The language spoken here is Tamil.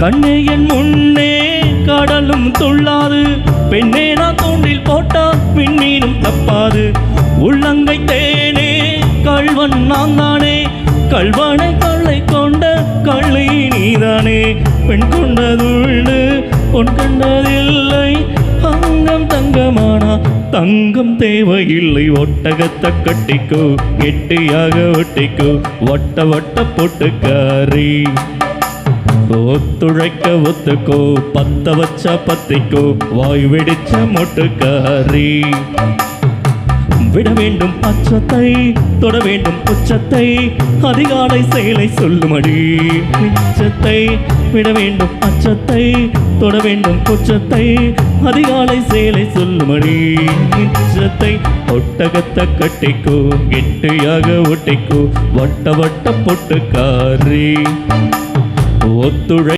கண்ணே என் முன்னே கடலும் துள்ளாது, பெண்ணே நான் தூண்டில் போட்டா பின்னீனும் தப்பாது. உள்ளங்கை தேனே கள்வன் நான் தானே, கள்வனை கள்ளை கொண்ட கள்ளை நீதானே. பெண் கொண்டதுள்ளு பொன் கண்டதில்லை, அங்கம் தங்கமானா தங்கம் தேவையில்லை. ஒட்டகத்தை கட்டிக்கோ கெட்டியாக ஒட்டிக்கோ, வட்ட வட்ட பொட்டுக்காரி. ஒத்துழைக்க ஒத்துக்கோ, பத்த வச்சா பத்திக்கோ, வாய் வெடிச்ச மொட்டுக்காரி. விட வேண்டும் அச்சத்தை, தொட வேண்டும் உச்சத்தை, அதிகாலை செயலை சொல்லுமடி மிச்சத்தை. விட வேண்டும் அச்சத்தை, தொட வேண்டும் உச்சத்தை, அதிகாலை செயலை சொல்லுமடி மிச்சத்தை. ஒட்டகத்தை கட்டிக்கோ கெட்டியாக ஒட்டிக்கோ, வட்ட வட்ட பொட்டுக்காரி. ஒத்துழை